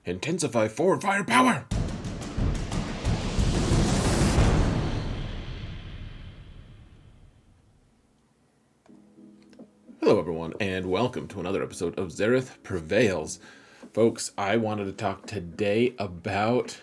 Intensify forward firepower! Hello everyone, and welcome to another episode of Xerath Prevails. Folks, I wanted to talk today about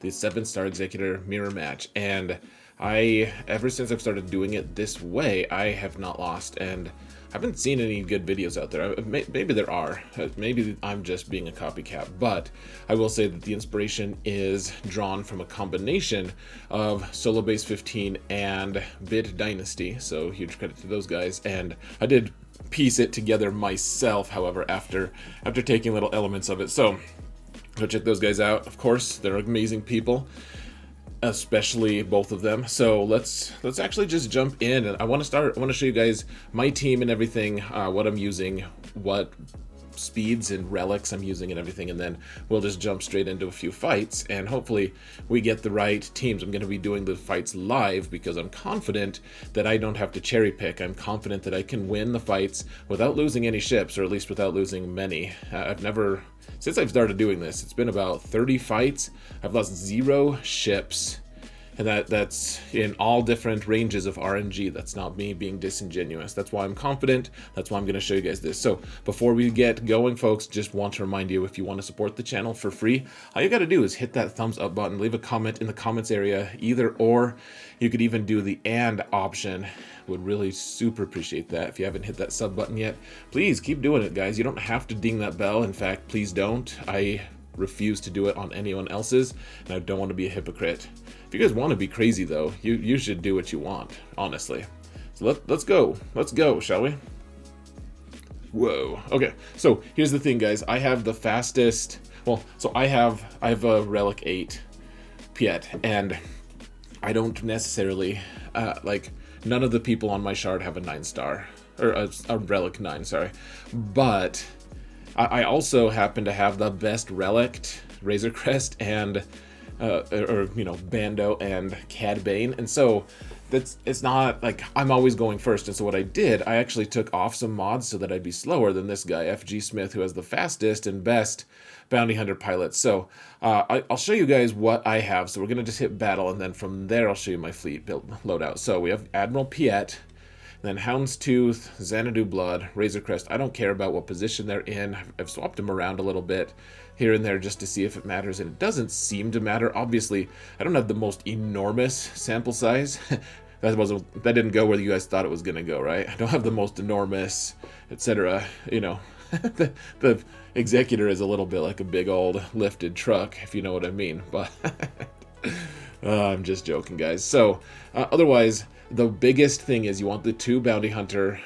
the 7-star Executor Mirror Match, and ever since I've started doing it this way, I have not lost, and I haven't seen any good videos out there. Maybe there are. Maybe I'm just being a copycat, but I will say that the inspiration is drawn from a combination of Solo Base 15 and Bit Dynasty, so huge credit to those guys, and I did piece it together myself, however, after taking little elements of it. So go check those guys out. Of course, they're amazing people, especially both of them. So let's actually just jump in, and I want to show you guys my team and everything, what I'm using, what speeds and relics I'm using and everything, and then we'll just jump straight into a few fights, and hopefully we get the right teams. I'm going to be doing the fights live because I'm confident that I don't have to cherry pick. I'm confident that I can win the fights without losing any ships, or at least without losing many. Since I've started doing this, it's been about 30 fights. I've lost 0 ships. And that's in all different ranges of RNG. That's not me being disingenuous. That's why I'm confident. That's why I'm going to show you guys this. So before we get going, folks, just want to remind you, if you want to support the channel for free, all you got to do is hit that thumbs up button, leave a comment in the comments area, either or. You could even do the and option. Would really super appreciate that. If you haven't hit that sub button yet, please keep doing it, guys. You don't have to ding that bell. In fact, please don't. I refuse to do it on anyone else's, and I don't want to be a hypocrite. If you guys want to be crazy, though, you should do what you want, honestly. So let's go, shall we? Whoa. Okay, so here's the thing, guys. I have the fastest. Well, so I have a Relic 8 Piet, and I don't necessarily none of the people on my shard have a 9-star, or a Relic 9, sorry, but I also happen to have the best relict, Razor Crest, and Bando and Cad Bane, and so it's not like I'm always going first. And so what I did, I actually took off some mods so that I'd be slower than this guy, FG Smith, who has the fastest and best bounty hunter pilots. So I'll show you guys what I have. So we're gonna just hit battle, and then from there I'll show you my fleet build loadout. So we have Admiral Piet, then Houndstooth, Xanadu Blood, Razor Crest. I don't care about what position they're in. I've swapped them around a little bit here and there just to see if it matters, and it doesn't seem to matter. Obviously, I don't have the most enormous sample size. That didn't go where you guys thought it was going to go, right? I don't have the most enormous, etc. The Executor is a little bit like a big old lifted truck, if you know what I mean. But I'm just joking, guys. So otherwise, the biggest thing is you want the 2 bounty hunter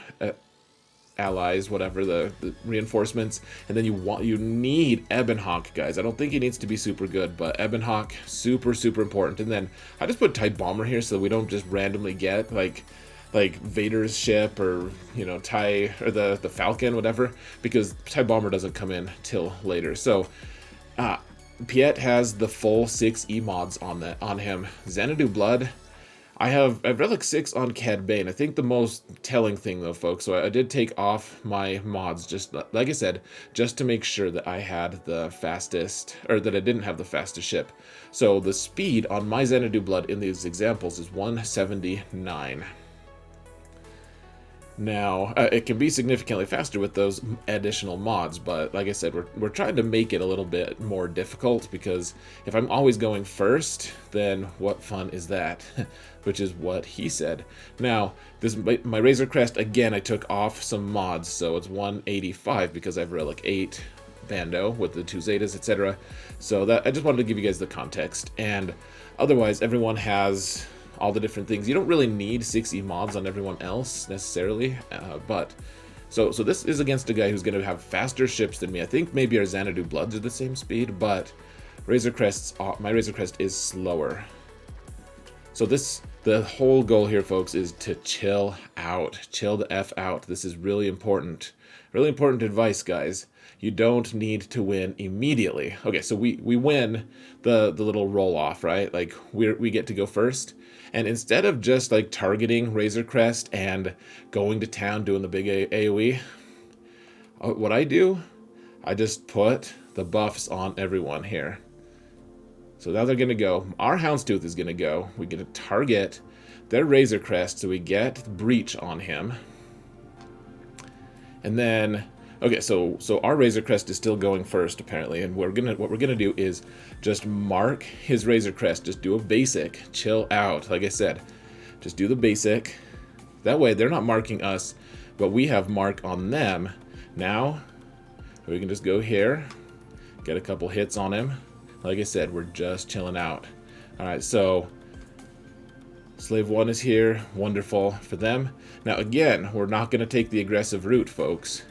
allies, whatever, the reinforcements, and then you need Ebonhawk, guys. I don't think he needs to be super good, but Ebonhawk, super important. And then I just put TIE Bomber here so we don't just randomly get like Vader's ship, or TIE, or the Falcon, whatever, because TIE Bomber doesn't come in till later. So Piet has the full 6 E mods on him. Xanadu Blood, I have Relic 6 on Cad Bane. I think the most telling thing, though, folks, so I did take off my mods, just like I said, just to make sure that I had the fastest, or that I didn't have the fastest ship. So the speed on my Xanadu Blood in these examples is 179. Now, it can be significantly faster with those additional mods, but like I said, we're trying to make it a little bit more difficult, because if I'm always going first, then what fun is that? Which is what he said. Now, my Razor Crest, again, I took off some mods, so it's 185 because I have Relic 8 Bando with the 2 Zetas, etc. So that I just wanted to give you guys the context, and otherwise, everyone has all the different things. You don't really need 6E mods on everyone else necessarily, but so this is against a guy who's going to have faster ships than me. I think maybe our Xanadu Bloods are the same speed, but my Razor Crest is slower. So the whole goal here, folks, is to chill out, chill the F out. This is really important advice, guys. You don't need to win immediately. Okay, so we win the little roll off, right? Like we get to go first. And instead of just like targeting Razor Crest and going to town doing the big AoE, what I do, I just put the buffs on everyone here. So now they're going to go. Our Houndstooth is going to go. We get to target their Razor Crest, so we get Breach on him. And then, okay, so our Razor Crest is still going first, apparently. And what we're gonna do is just mark his Razor Crest. Just do a basic. Chill out. Like I said, just do the basic. That way, they're not marking us, but we have mark on them. Now, we can just go here, get a couple hits on him. Like I said, we're just chilling out. All right, so Slave 1 is here. Wonderful for them. Now, again, we're not going to take the aggressive route, folks.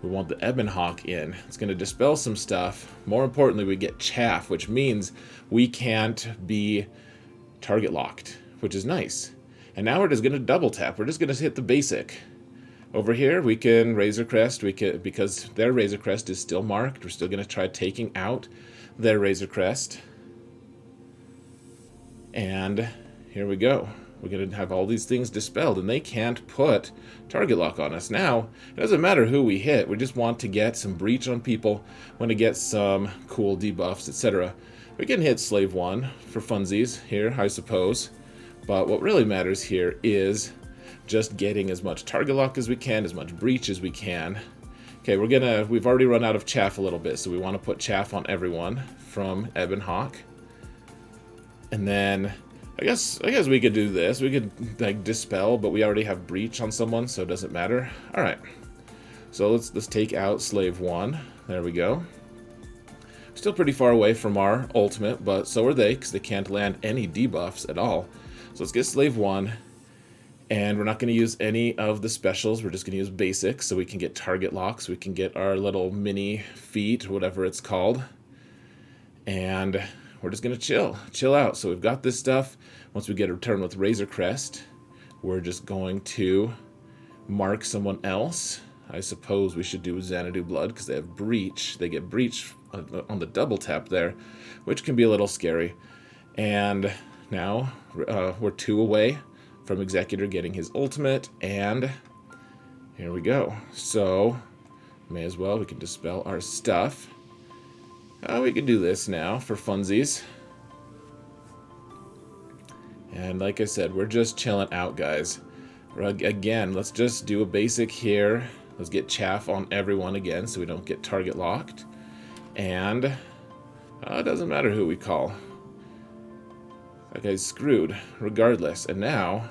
We want the Ebon Hawk in. It's going to dispel some stuff. More importantly, we get chaff, which means we can't be target locked, which is nice. And now we're just going to double tap. We're just going to hit the basic. Over here, we can Razor Crest. We can, because their Razor Crest is still marked. We're still going to try taking out their Razor Crest. And here we go. We're going to have all these things dispelled, and they can't put target lock on us. Now, it doesn't matter who we hit. We just want to get some breach on people, want to get some cool debuffs, etc. We can hit Slave 1 for funsies here, I suppose. But what really matters here is just getting as much target lock as we can, as much breach as we can. Okay, we've already run out of chaff a little bit, so we want to put chaff on everyone from Ebon Hawk. And then I guess we could do this. We could like dispel, but we already have breach on someone, so it doesn't matter. All right. So let's take out Slave 1. There we go. Still pretty far away from our ultimate, but so are they, because they can't land any debuffs at all. So let's get Slave 1. And we're not going to use any of the specials. We're just going to use basics so we can get target locks. We can get our little mini feat, whatever it's called. And we're just going to chill out. So we've got this stuff. Once we get a return with Razor Crest, we're just going to mark someone else. I suppose we should do Xanadu Blood because they have breach. They get breach on the double tap there, which can be a little scary. And now we're 2 away from Executor getting his ultimate, and here we go. So, may as well, we can dispel our stuff. We can do this now for funsies. And like I said, we're just chilling out, guys. Again, let's just do a basic here. Let's get chaff on everyone again so we don't get target locked. And it doesn't matter who we call. That guy's screwed, regardless. And now,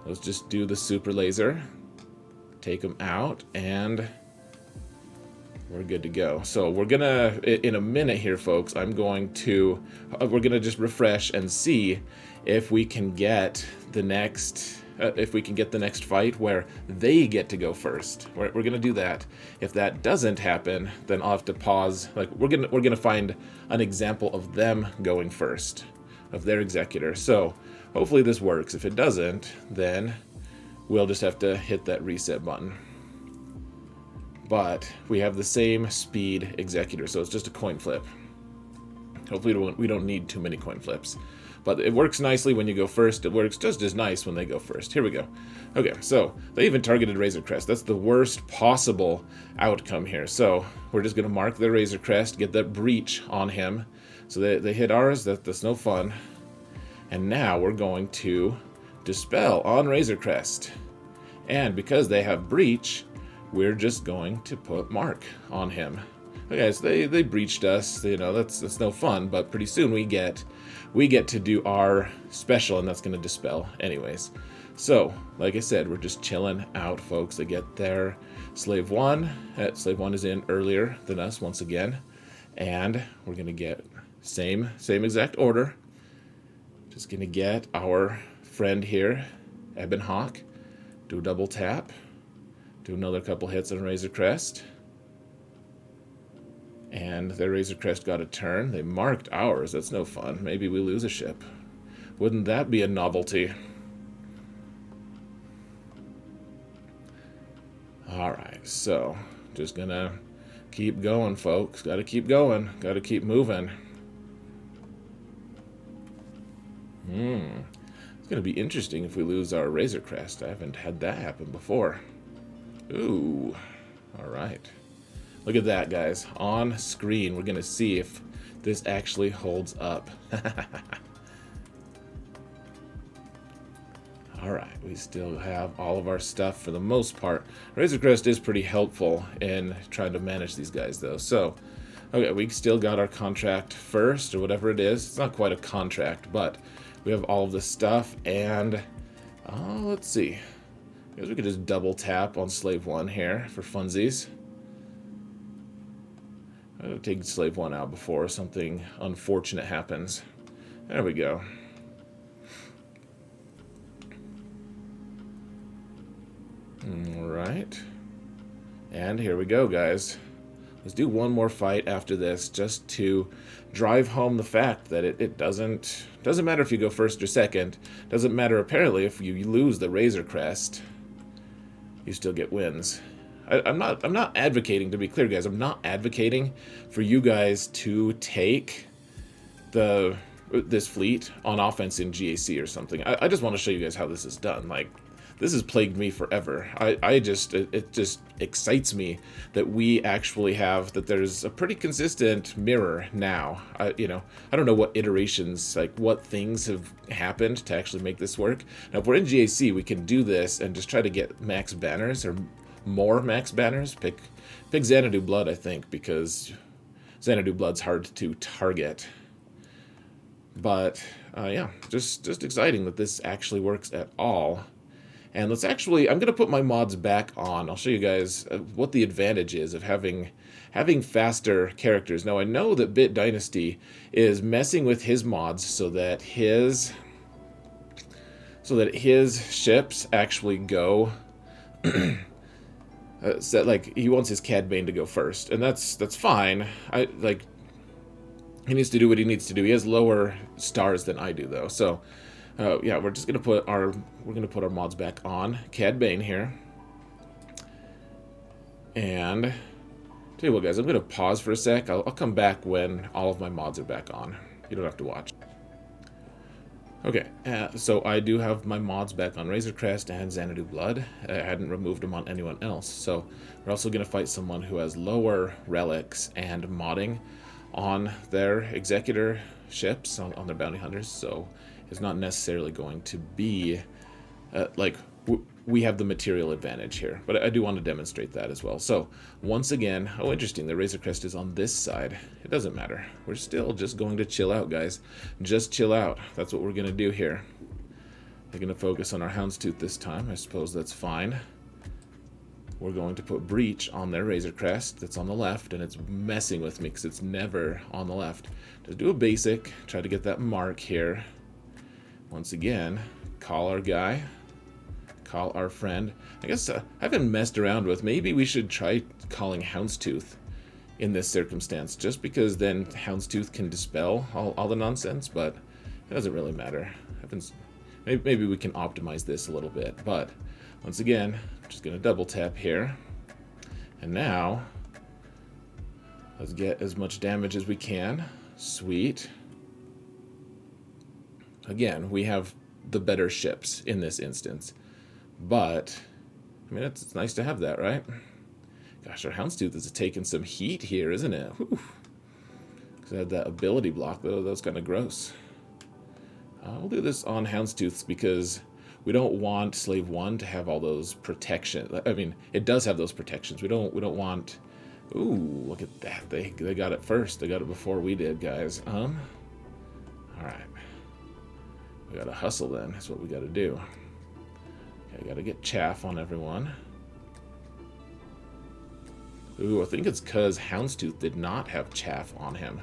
let's just do the super laser. Take him out, and we're good to go. So we're gonna, in a minute here, folks, we're gonna just refresh and see if we can get the next, fight where they get to go first. We're gonna do that. If that doesn't happen, then I'll have to pause. Like we're gonna find an example of them going first, of their Executor. So hopefully this works. If it doesn't, then we'll just have to hit that reset button. But we have the same speed Executor, so it's just a coin flip. Hopefully we don't need too many coin flips. But it works nicely when you go first. It works just as nice when they go first. Here we go. Okay, so they even targeted Razor Crest. That's the worst possible outcome here. So we're just going to mark the Razor Crest, get that breach on him. So they hit ours. That's no fun. And now we're going to dispel on Razor Crest. And because they have breach, we're just going to put mark on him. Okay, so they breached us. You know, that's no fun, but pretty soon we get to do our special, and that's going to dispel anyways. So, like I said, we're just chilling out, folks. They get their Slave 1. Slave 1 is in earlier than us once again. And we're going to get same exact order. Just going to get our friend here, Ebon Hawk. Do a double tap. Do another couple hits on Razor Crest. And their Razor Crest got a turn. They marked ours. That's no fun. Maybe we lose a ship. Wouldn't that be a novelty? Alright, so just gonna keep going, folks. Gotta keep going. Gotta keep moving. It's gonna be interesting if we lose our Razor Crest. I haven't had that happen before. Ooh. Alright. Look at that, guys. On screen, we're going to see if this actually holds up. Alright, we still have all of our stuff for the most part. Razor Crest is pretty helpful in trying to manage these guys, though. So, okay, we still got our contract first, or whatever it is. It's not quite a contract, but we have all of this stuff, and let's see. I guess we could just double tap on Slave 1 here for funsies. I'll take Slave 1 out before something unfortunate happens. There we go. Alright. And here we go, guys. Let's do one more fight after this, just to drive home the fact that it doesn't matter if you go first or second. Doesn't matter, apparently, if you lose the Razor Crest. You still get wins. I'm not advocating, to be clear, guys. I'm not advocating for you guys to take this fleet on offense in GAC or something. I just want to show you guys how this is done. Like, this has plagued me forever. It just excites me that we actually have, that there's a pretty consistent mirror now. I don't know what iterations, like what things have happened to actually make this work. Now, if we're in GAC, we can do this and just try to get max banners or more max banners. Pick Xanadu Blood, I think, because Xanadu Blood's hard to target. But yeah, just exciting that this actually works at all. And let's actually, I'm going to put my mods back on. I'll show you guys what the advantage is of having faster characters. Now, I know that Bit Dynasty is messing with his mods so that his ships actually go like, he wants his Cad Bane to go first, and that's fine. He needs to do what he needs to do. He has lower stars than I do, though. So yeah, we're just gonna put our mods back on. Cad Bane here. And tell you what, guys, I'm gonna pause for a sec. I'll come back when all of my mods are back on. You don't have to watch. Okay, so I do have my mods back on Razor Crest and Xanadu Blood. I hadn't removed them on anyone else. So we're also going to fight someone who has lower relics and modding on their Executor ships, on their bounty hunters. So it's not necessarily going to be we have the material advantage here, but I do want to demonstrate that as well. So once again, oh, interesting, the Razor Crest is on this side. It doesn't matter. We're still just going to chill out, guys. Just chill out. That's what we're going to do here. We're going to focus on our Houndstooth this time. I suppose that's fine. We're going to put Breach on their Razor Crest. That's on the left, and it's messing with me because it's never on the left. Just do a basic. Try to get that mark here. Once again, call our guy. Call our friend. I guess I haven't messed around with. Maybe we should try calling Houndstooth in this circumstance, just because then Houndstooth can dispel all the nonsense, but it doesn't really matter. Maybe we can optimize this a little bit, but once again, I'm just going to double tap here. And now, let's get as much damage as we can. Sweet. Again, we have the better ships in this instance. But, I mean, it's nice to have that, right? Gosh, our Houndstooth is taking some heat here, isn't it? Because I had that ability block, though. That was kind of gross. We'll do this on Houndstooths because we don't want Slave 1 to have all those protections. I mean, it does have those protections. We don't want... Ooh, look at that. They got it first. They got it before we did, guys. Alright. We gotta hustle then. That's what we gotta do. I gotta get chaff on everyone. Ooh, I think it's because Houndstooth did not have chaff on him.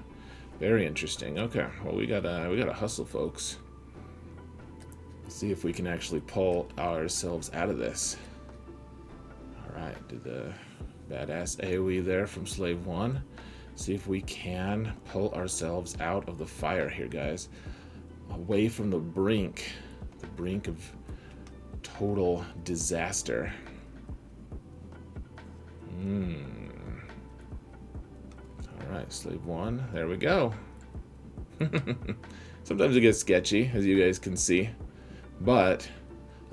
Very interesting. Okay, well we gotta hustle, folks. Let's see if we can actually pull ourselves out of this. Alright, do the badass AoE there from Slave 1. See if we can pull ourselves out of the fire here, guys. Away from the brink of total disaster. Alright, Slave 1. There we go. Sometimes it gets sketchy, as you guys can see. But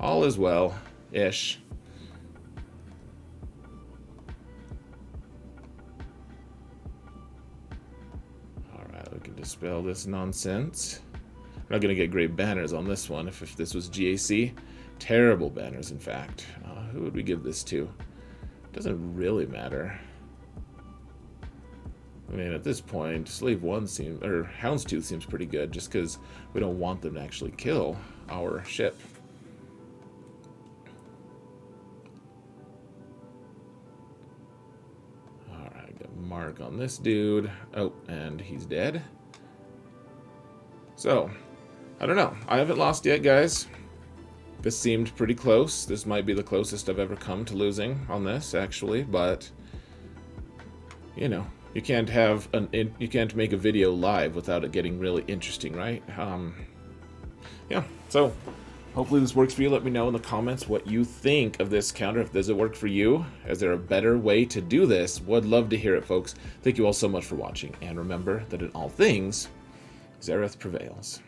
all is well-ish. dispel this nonsense. We're not going to get great banners on this one if this was GAC. Terrible banners, in fact. Who would we give this to? Doesn't really matter. I mean, at this point, Slave 1 seems, or Houndstooth seems pretty good, just because we don't want them to actually kill our ship. Alright, got Mark on this dude. Oh, and he's dead. So, I don't know. I haven't lost yet, guys. This seemed pretty close. This might be the closest I've ever come to losing on this, actually, but you know, you can't make a video live without it getting really interesting, right? Yeah, so hopefully this works for you. Let me know in the comments what you think of this counter. If does it work for you? Is there a better way to do this? Would love to hear it, folks. Thank you all so much for watching, and remember that in all things, Xerath prevails.